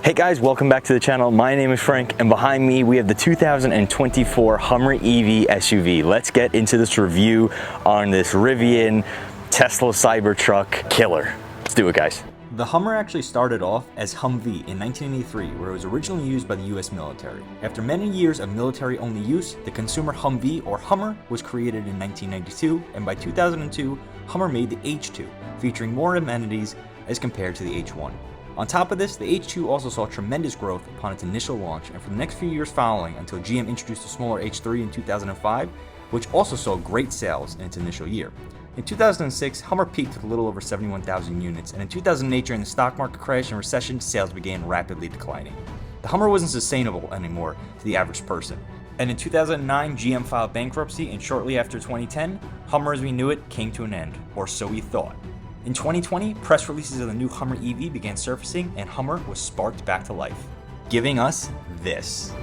Hey guys, welcome back to the channel. My name is Frank, and behind me we have the 2024 Hummer EV SUV. Let's get into this review on this Rivian Tesla Cybertruck killer. Let's do it, guys. The Hummer actually started off as Humvee in 1983, where it was originally used by the US military. After many years of military-only use, the consumer Humvee, or Hummer, was created in 1992, and by 2002, Hummer made the H2, featuring more amenities as compared to the H1. On top of this, the H2 also saw tremendous growth upon its initial launch, and for the next few years following, until GM introduced the smaller H3 in 2005, which also saw great sales in its initial year. In 2006, Hummer peaked with a little over 71,000 units, and in 2008, during the stock market crash and recession, sales began rapidly declining. The Hummer wasn't sustainable anymore to the average person, and in 2009, GM filed bankruptcy, and shortly after 2010, Hummer as we knew it came to an end, or so we thought. In 2020, press releases of the new Hummer EV began surfacing, and Hummer was sparked back to life, giving us this.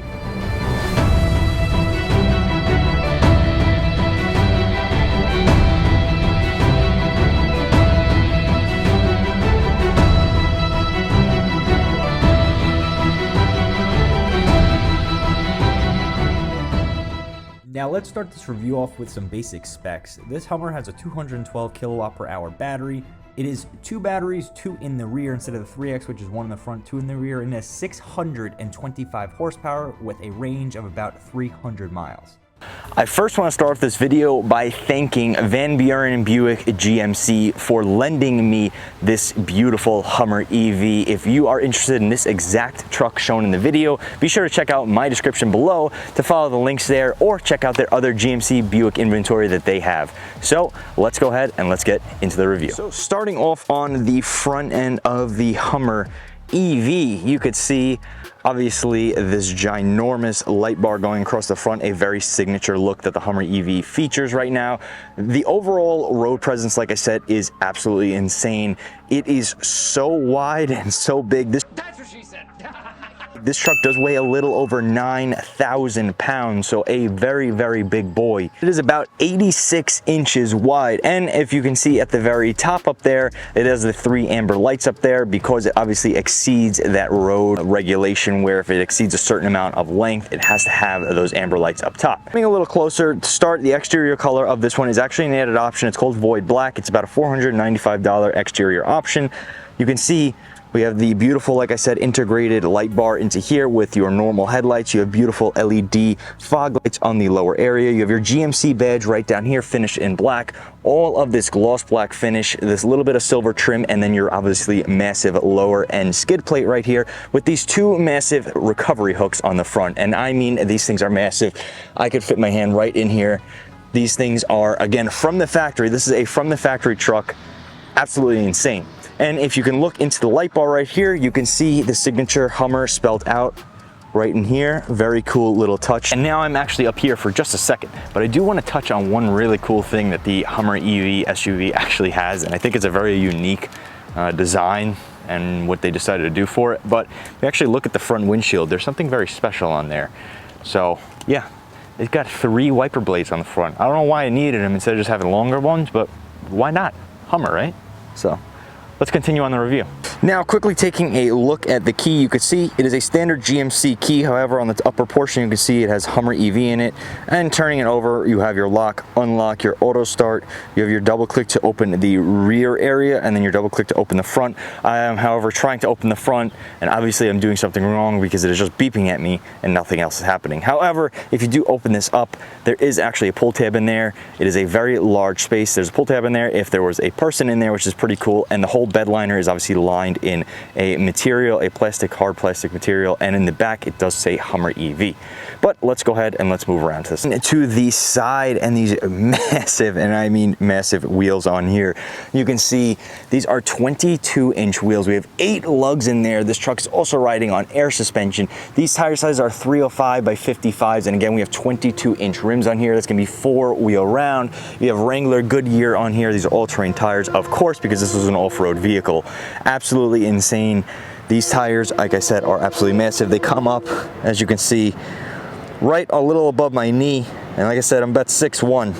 Now let's start this review off with some basic specs. This Hummer has a 212 kilowatt per hour battery. It is two batteries, two in the rear instead of the 3X, which is one in the front, two in the rear, and it has 625 horsepower with a range of about 300 miles. I first want to start off this video by thanking Van Buren Buick GMC for lending me this beautiful Hummer EV. If you are interested in this exact truck shown in the video, be sure to check out my description below to follow the links there, or check out their other GMC Buick inventory that they have. So let's go ahead and let's get into the review. So starting off on the front end of the Hummer EV, you could see obviously this ginormous light bar going across the front, a very signature look that the Hummer EV features right now. The overall road presence, like I said, is absolutely insane. It is so wide and so big. That's what she said. This truck does weigh a little over 9,000 pounds, so a very, very big boy. It is about 86 inches wide, and if you can see at the very top up there, it has the 3 amber lights up there because it obviously exceeds that road regulation where if it exceeds a certain amount of length, it has to have those amber lights up top. Coming a little closer to start, the exterior color of this one is actually an added option. It's called Void Black. It's about a $495 exterior option. You can see we have the beautiful, like I said, integrated light bar into here with your normal headlights. You have beautiful LED fog lights on the lower area. You have your GMC badge right down here, finished in black. All of this gloss black finish, this little bit of silver trim, and then your obviously massive lower end skid plate right here with these two massive recovery hooks on the front. And I mean, these things are massive. I could fit my hand right in here. These things are, again, from the factory. This is a from the factory truck. Absolutely insane. And if you can look into the light bar right here, you can see the signature Hummer spelled out right in here. Very cool little touch. And now I'm actually up here for just a second, but I do want to touch on one really cool thing that the Hummer EV SUV actually has, and I think it's a very unique design and what they decided to do for it. But if you actually look at the front windshield, there's something very special on there. So yeah, it's got 3 wiper blades on the front. I don't know why I needed them instead of just having longer ones, but why not? Hummer, right? So let's continue on the review. Now, quickly taking a look at the key, you can see it is a standard GMC key. However, on the upper portion, you can see it has Hummer EV in it. And turning it over, you have your lock, unlock, your auto start. You have your double click to open the rear area, and then your double click to open the front. I am, however, trying to open the front, and obviously I'm doing something wrong because it is just beeping at me and nothing else is happening. However, if you do open this up, there is actually a pull tab in there. It is a very large space. There's a pull tab in there if there was a person in there, which is pretty cool. And the whole bed liner is obviously lined in a material, a plastic, hard plastic material, and in the back it does say Hummer EV. But let's go ahead and let's move around to this. To the side, and these massive, and I mean massive wheels on here. You can see these are 22-inch wheels. We have 8 lugs in there. This truck is also riding on air suspension. These tire sizes are 305 by 55s, and again we have 22-inch rims on here. That's gonna be 4-wheel round. You have Wrangler, Goodyear on here. These are all-terrain tires, of course, because this is an off-road vehicle. Absolutely insane. These tires, like I said, are absolutely massive. They come up, as you can see, right a little above my knee, and like I said, I'm about 6'1".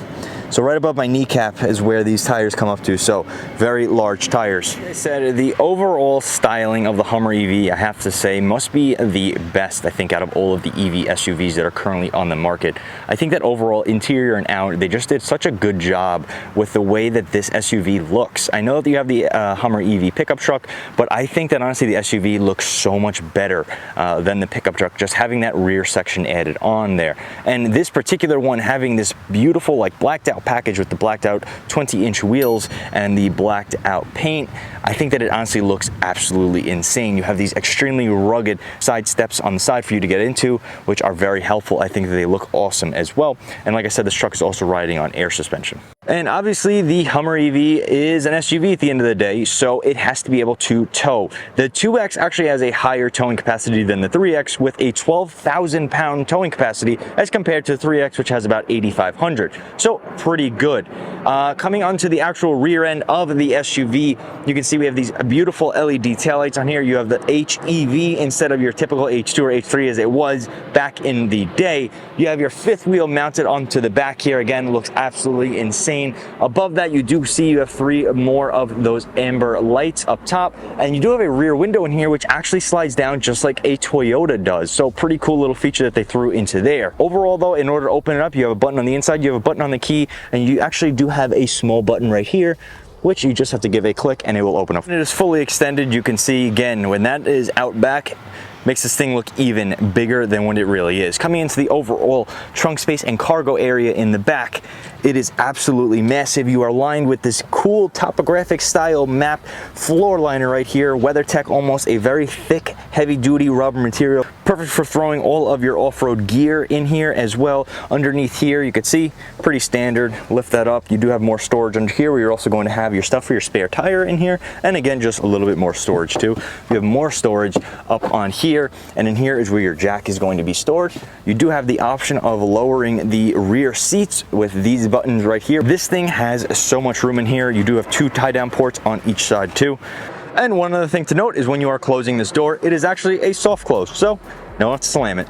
So right above my kneecap is where these tires come up to, so very large tires. Like I said, the overall styling of the Hummer EV, I have to say, must be the best, I think, out of all of the EV SUVs that are currently on the market. I think that overall, interior and out, they just did such a good job with the way that this SUV looks. I know that you have the Hummer EV pickup truck, but I think that honestly the SUV looks so much better than the pickup truck, just having that rear section added on there. And this particular one having this beautiful like blacked out package with the blacked out 20-inch wheels and the blacked out paint, I think that it honestly looks absolutely insane. You have these extremely rugged side steps on the side for you to get into, which are very helpful. I think that they look awesome as well. And like I said, this truck is also riding on air suspension. And obviously the Hummer EV is an SUV at the end of the day, so it has to be able to tow. The 2X actually has a higher towing capacity than the 3X with a 12,000 pound towing capacity as compared to the 3X, which has about 8,500. So pretty good. Coming onto the actual rear end of the SUV, you can see we have these beautiful LED taillights on here. You have the HEV instead of your typical H2 or H3 as it was back in the day. You have your fifth wheel mounted onto the back here. Again, looks absolutely insane. Above that, you do see you have 3 more of those amber lights up top, and you do have a rear window in here which actually slides down just like a Toyota does. So pretty cool little feature that they threw into there. Overall though, in order to open it up, you have a button on the inside, you have a button on the key, and you actually do have a small button right here, which you just have to give a click and it will open up. When it is fully extended, you can see again, when that is out back, makes this thing look even bigger than what it really is. Coming into the overall trunk space and cargo area in the back, it is absolutely massive. You are lined with this cool topographic style map floor liner right here. WeatherTech, almost a very thick, heavy duty rubber material. Perfect for throwing all of your off-road gear in here as well. Underneath here, you can see, pretty standard. Lift that up. You do have more storage under here where you're also going to have your stuff for your spare tire in here. And again, just a little bit more storage too. You have more storage up on here, and in here is where your jack is going to be stored. You do have the option of lowering the rear seats with these buttons right here. This thing has so much room in here. You do have 2 tie down ports on each side too. And one other thing to note is when you are closing this door, it is actually a soft close, so no have to slam it.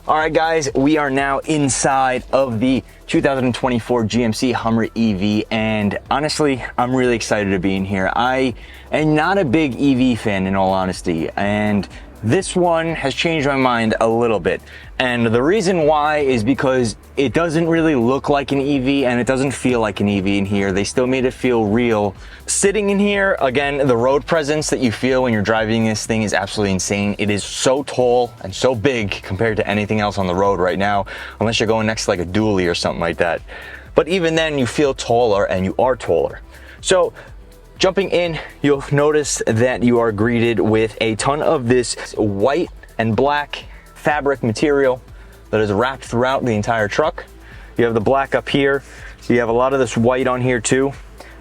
All right guys, we are now inside of the 2024 GMC Hummer EV, and honestly, I'm really excited to be in here. I am not a big EV fan in all honesty, and this one has changed my mind a little bit. And the reason why is because it doesn't really look like an EV and it doesn't feel like an EV in here. They still made it feel real. Sitting in here, again, the road presence that you feel when you're driving this thing is absolutely insane. It is so tall and so big compared to anything else on the road right now, unless you're going next to like a dually or something like that. But even then, you feel taller and you are taller. So jumping in, you'll notice that you are greeted with a ton of this white and black fabric material that is wrapped throughout the entire truck. You have the black up here. You have a lot of this white on here too.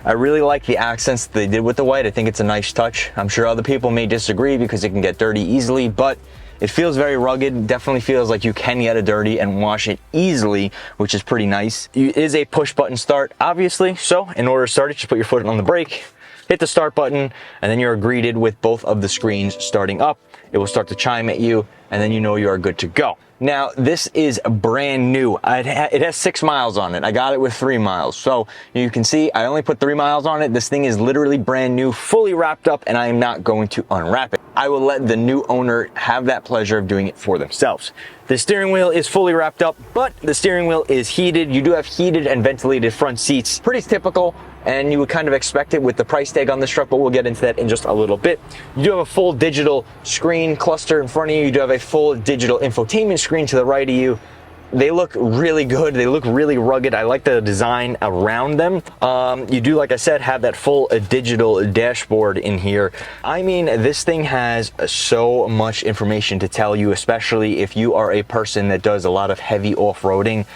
I really like the accents that they did with the white. I think it's a nice touch. I'm sure other people may disagree because it can get dirty easily, but it feels very rugged. Definitely feels like you can get it dirty and wash it easily, which is pretty nice. It is a push button start, obviously. So in order to start it, just put your foot on the brake, hit the start button, and then you're greeted with both of the screens starting up. It will start to chime at you, and then you know you are good to go. Now, this is brand new. It has 6 miles on it. I got it with 3 miles. So you can see I only put 3 miles on it. This thing is literally brand new, fully wrapped up, and I am not going to unwrap it. I will let the new owner have that pleasure of doing it for themselves. The steering wheel is fully wrapped up, but the steering wheel is heated. You do have heated and ventilated front seats. Pretty typical, and you would kind of expect it with the price tag on this truck, but we'll get into that in just a little bit. You do have a full digital screen cluster in front of you. You do have a full digital infotainment screen to the right of you. They look really good. They look really rugged. I like the design around them. You do, like I said, have that full digital dashboard in here. I mean, this thing has so much information to tell you, especially if you are a person that does a lot of heavy off-roading.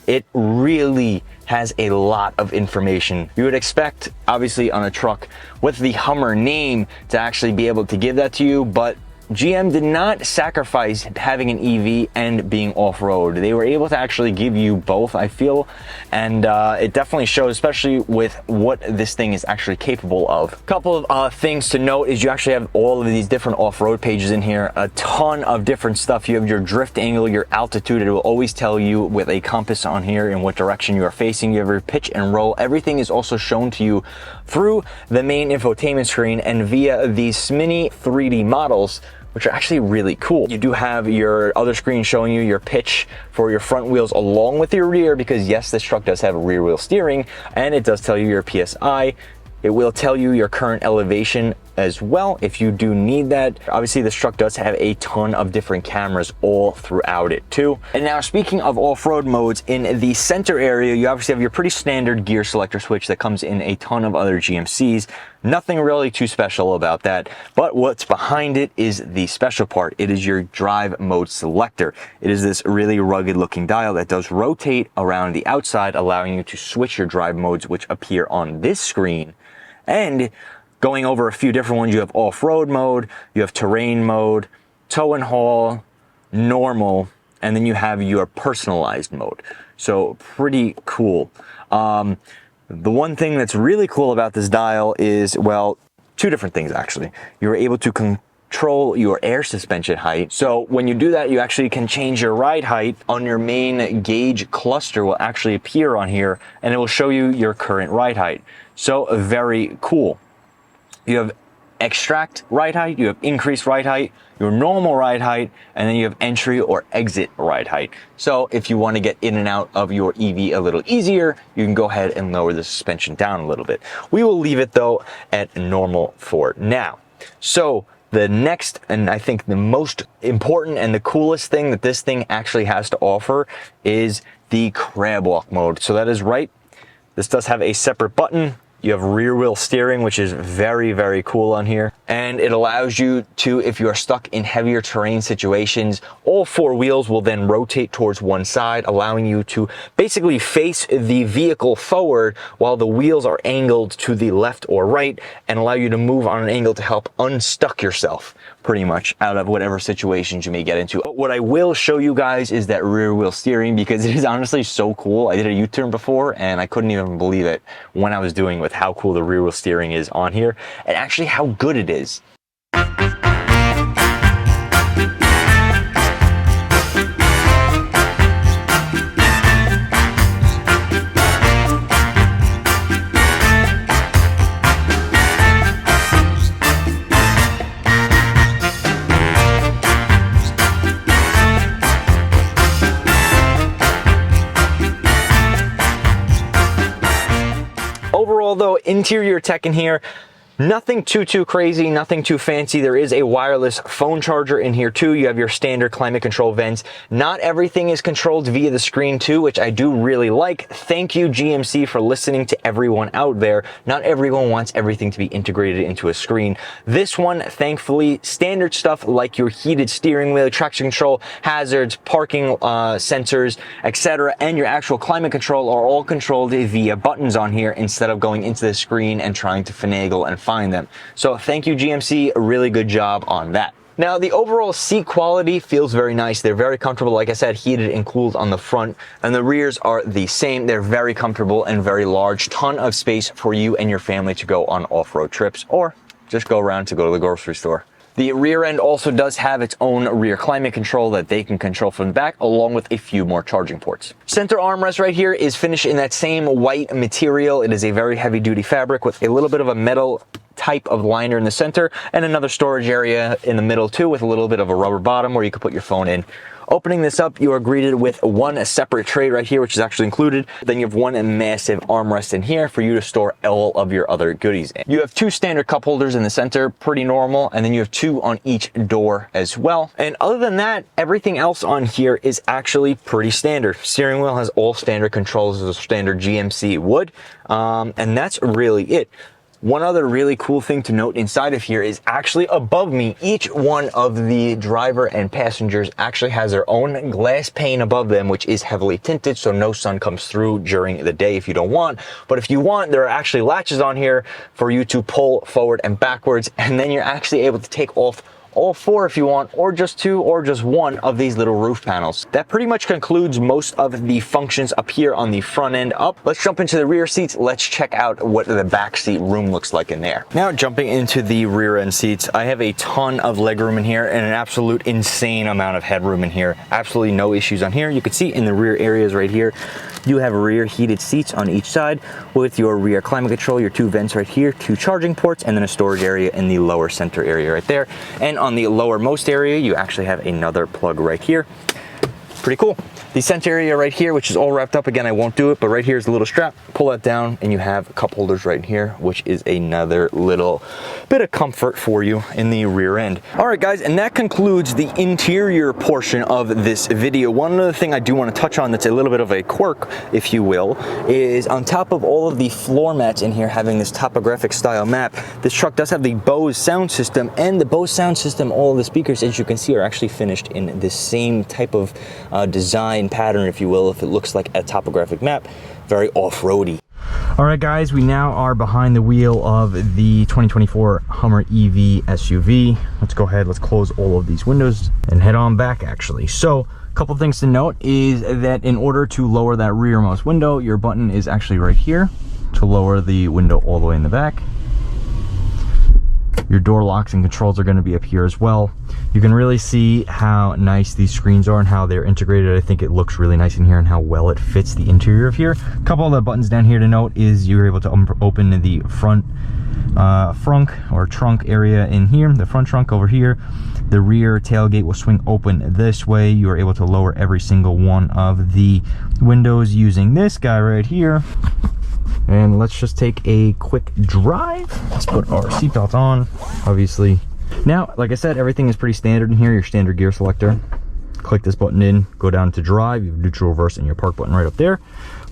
It really has a lot of information. You would expect, obviously, on a truck with the Hummer name to actually be able to give that to you, but GM did not sacrifice having an EV and being off-road. They were able to actually give you both, I feel, and it definitely shows, especially with what this thing is actually capable of. A couple of things to note is you actually have all of these different off-road pages in here, a ton of different stuff. You have your drift angle, your altitude. It will always tell you with a compass on here in what direction you are facing. You have your pitch and roll. Everything is also shown to you through the main infotainment screen and via these mini 3D models, which are actually really cool. You do have your other screen showing you your pitch for your front wheels along with your rear, because yes, this truck does have rear wheel steering, and it does tell you your PSI. It will tell you your current elevation as well if you do need that. Obviously, this truck does have a ton of different cameras all throughout it too. And now, speaking of off-road modes, in the center area, you obviously have your pretty standard gear selector switch that comes in a ton of other GMCs. Nothing really too special about that, but what's behind it is the special part. It is your drive mode selector. It is this really rugged looking dial that does rotate around the outside, allowing you to switch your drive modes, which appear on this screen. And going over a few different ones, you have off-road mode, you have terrain mode, tow and haul, normal, and then you have your personalized mode. So pretty cool. The one thing that's really cool about this dial is, well, two different things actually. You're able to control your air suspension height. So when you do that, you actually can change your ride height on your main gauge cluster will actually appear on here, and it will show you your current ride height. So very cool. You have extract ride height, you have increased ride height, your normal ride height, and then you have entry or exit ride height. So if you want to get in and out of your EV a little easier, you can go ahead and lower the suspension down a little bit. We will leave it though at normal for now. So the next, and I think the most important and the coolest thing that this thing actually has to offer is the crab walk mode. So that is right. This does have a separate button. You have rear wheel steering, which is very, very cool on here. And it allows you to, if you are stuck in heavier terrain situations, all four wheels will then rotate towards one side, allowing you to basically face the vehicle forward while the wheels are angled to the left or right, and allow you to move on an angle to help unstuck yourself pretty much out of whatever situations you may get into. But what I will show you guys is that rear wheel steering, because it is honestly so cool. I did a U-turn before and I couldn't even believe it when I was doing with how cool the rear wheel steering is on here, and actually how good it is. Overall though, interior tech in here, nothing too crazy, nothing too fancy. There is a wireless phone charger in here too. You have your standard climate control vents. Not everything is controlled via the screen too, which I do really like. Thank you, GMC, for listening to everyone out there. Not everyone wants everything to be integrated into a screen. This one, thankfully, standard stuff like your heated steering wheel, traction control, hazards, parking sensors, etc., and your actual climate control are all controlled via buttons on here instead of going into the screen and trying to finagle and find them. So thank you, GMC, a really good job on that. Now, the overall seat quality feels very nice. They're very comfortable. Like I said, heated and cooled on the front, and the rears are the same. They're very comfortable and very large. Ton of space for you and your family to go on off-road trips or just go around to go to the grocery store. The rear end also does have its own rear climate control that they can control from the back, along with a few more charging ports. Center armrest right here is finished in that same white material. It is a very heavy duty fabric with a little bit of a metal type of liner in the center and another storage area in the middle too, with a little bit of a rubber bottom where you can put your phone in. Opening this up, you are greeted with one separate tray right here, which is actually included. Then you have one massive armrest in here for you to store all of your other goodies in. You have two standard cup holders in the center, pretty normal, and then you have two on each door as well. And other than that, everything else on here is actually pretty standard. Steering wheel has all standard controls as a standard GMC would, and that's really it. One other really cool thing to note inside of here is actually above me, each one of the driver and passengers actually has their own glass pane above them, which is heavily tinted, so no sun comes through during the day if you don't want. But if you want, there are actually latches on here for you to pull forward and backwards, and then you're actually able to take off all 4 if you want, or just 2 or just 1 of these little roof panels. That pretty much concludes most of the functions up here on the front end up. Let's jump into the rear seats. Let's check out what the back seat room looks like in there. Now jumping into the rear end seats, I have a ton of leg room in here and an absolute insane amount of headroom in here. Absolutely no issues on here. You can see in the rear areas right here, you have rear heated seats on each side with your rear climate control, your 2 vents right here, 2 charging ports, and then a storage area in the lower center area right there. And on the lowermost area, you actually have another plug right here. Pretty cool. The center area right here, which is all wrapped up, again, I won't do it, but right here is a little strap. Pull that down and you have cup holders right here, which is another little bit of comfort for you in the rear end. All right, guys, and that concludes the interior portion of this video. One other thing I do want to touch on that's a little bit of a quirk, if you will, is on top of all of the floor mats in here having this topographic style map, this truck does have the Bose sound system, and the Bose sound system, all of the speakers, as you can see, are actually finished in this same type of design pattern, if you will, if it looks like a topographic map, very off-roady. All right, guys, we now are behind the wheel of the 2024 Hummer EV SUV. Let's go ahead, let's close all of these windows and head on back, actually. So a couple things to note is that in order to lower that rearmost window, your button is actually right here to lower the window all the way in the back. Your door locks and controls are going to be up here as well. You can really see how nice these screens are and how they're integrated. I think it looks really nice in here and how well it fits the interior of here. A couple of the buttons down here to note is you're able to open the front frunk or trunk area in here, the front trunk over here. The rear tailgate will swing open this way. You are able to lower every single one of the windows using this guy right here. And let's just take a quick drive. Let's put our seatbelt on, obviously. Now, like I said, everything is pretty standard in here. Your standard gear selector. Click this button in, go down to drive. You have neutral, reverse, and your park button right up there.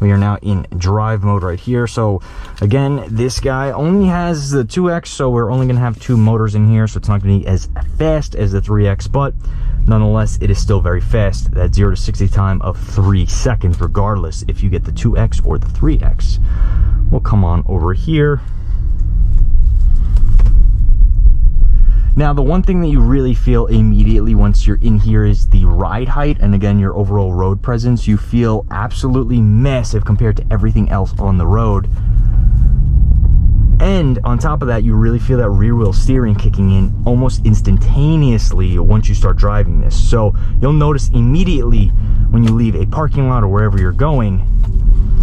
We are now in drive mode right here. So again, this guy only has the 2X, so we're only gonna have 2 motors in here, so it's not gonna be as fast as the 3X, but nonetheless, it is still very fast. That 0 to 60 time of 3 seconds, regardless if you get the 2X or the 3X. We'll come on over here. Now, the one thing that you really feel immediately once you're in here is the ride height, and again, your overall road presence. You feel absolutely massive compared to everything else on the road. And on top of that, you really feel that rear wheel steering kicking in almost instantaneously once you start driving this. So you'll notice immediately when you leave a parking lot or wherever you're going,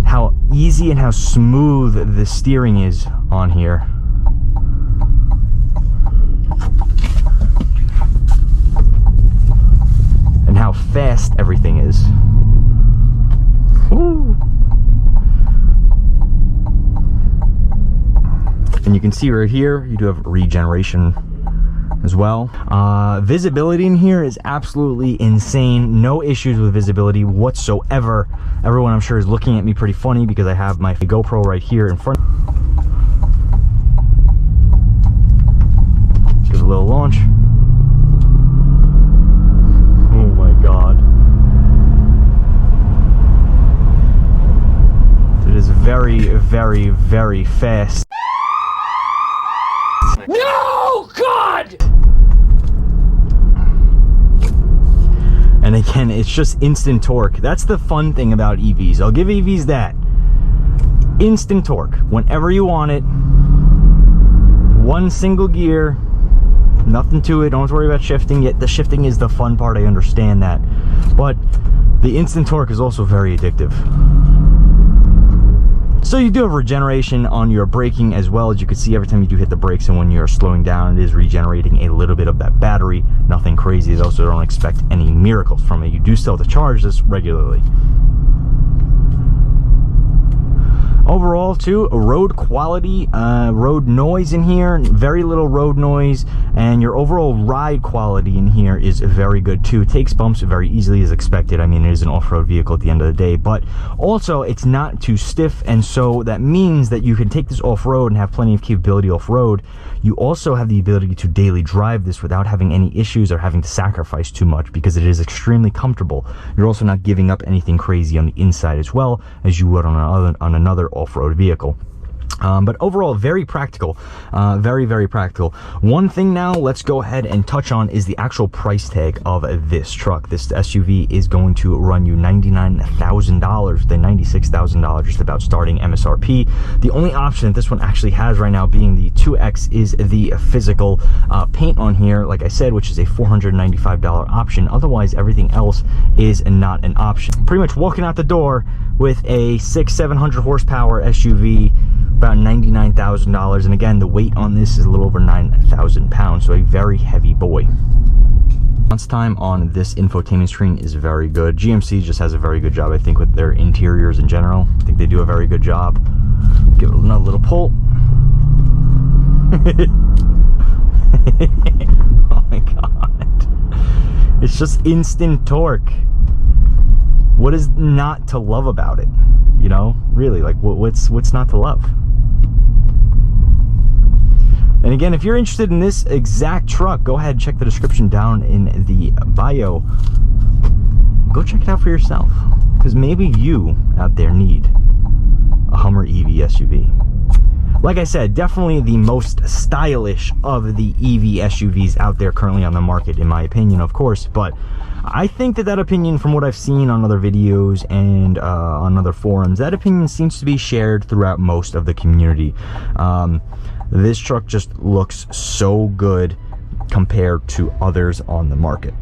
how easy and how smooth the steering is on here. And how fast everything is. Woo. And you can see right here, you do have regeneration as well. Visibility in here is absolutely insane. No issues with visibility whatsoever. Everyone, I'm sure, is looking at me pretty funny because I have my GoPro right here in front. Let's give it a little launch. Oh my God. It is very, very, very fast. No, God! And again, it's just instant torque. That's the fun thing about EVs. I'll give EVs that. Instant torque. Whenever you want it. One single gear. Nothing to it. Don't have to worry about shifting. Yet the shifting is the fun part. I understand that. But the instant torque is also very addictive. So you do have regeneration on your braking as well. As you can see, every time you do hit the brakes and when you're slowing down, it is regenerating a little bit of that battery. Nothing crazy though, so don't expect any miracles from it. You do still have to charge this regularly. Overall, too, road quality, road noise in here, very little road noise, and your overall ride quality in here is very good too. It takes bumps very easily as expected. I mean, it is an off-road vehicle at the end of the day, but also it's not too stiff, and so that means that you can take this off-road and have plenty of capability off-road. You also have the ability to daily drive this without having any issues or having to sacrifice too much because it is extremely comfortable. You're also not giving up anything crazy on the inside as well as you would on another off-road vehicle. But overall, very practical, very, very practical. One thing now, let's go ahead and touch on is the actual price tag of this truck. This SUV is going to run you $99,000, the $96,000 just about starting MSRP. The only option that this one actually has right now, being the 2X, is the physical paint on here, like I said, which is a $495 option. Otherwise, everything else is not an option. Pretty much walking out the door with a 600-700 horsepower SUV, about $99,000, and again, the weight on this is a little over 9,000 pounds, so a very heavy boy. Response time on this infotainment screen is very good. GMC just has a very good job, I think, with their interiors in general. I think they do a very good job. Give it another little pull. Oh my god. It's just instant torque. What is not to love about it? You know, really, like, what's not to love? And again, if you're interested in this exact truck, go ahead and check the description down in the bio. Go check it out for yourself, because maybe you out there need a Hummer EV SUV. Like I said, definitely the most stylish of the EV SUVs out there currently on the market, in my opinion, of course. But I think that opinion, from what I've seen on other videos and on other forums, that opinion seems to be shared throughout most of the community. This truck just looks so good compared to others on the market.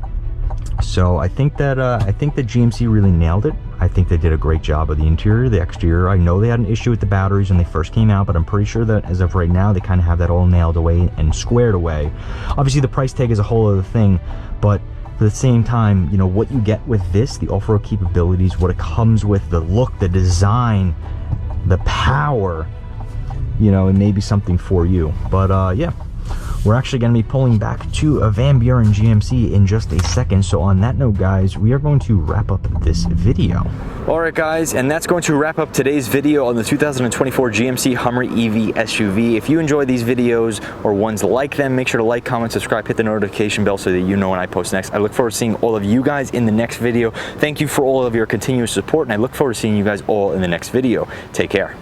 So I think that GMC really nailed it. I think they did a great job of the interior, the exterior. I know they had an issue with the batteries when they first came out, but I'm pretty sure that as of right now, they kind of have that all nailed away and squared away. Obviously, the price tag is a whole other thing, but at the same time, you know, what you get with this, the off-road capabilities, what it comes with, the look, the design, the power, you know, it may be something for you. But yeah, we're actually going to be pulling back to Van Buren GMC in just a second. So on that note, guys, we are going to wrap up this video. All right, guys, and that's going to wrap up today's video on the 2024 GMC Hummer EV SUV. If you enjoy these videos or ones like them, make sure to like, comment, subscribe, hit the notification bell so that you know when I post next. I look forward to seeing all of you guys in the next video. Thank you for all of your continuous support, and I look forward to seeing you guys all in the next video. Take care.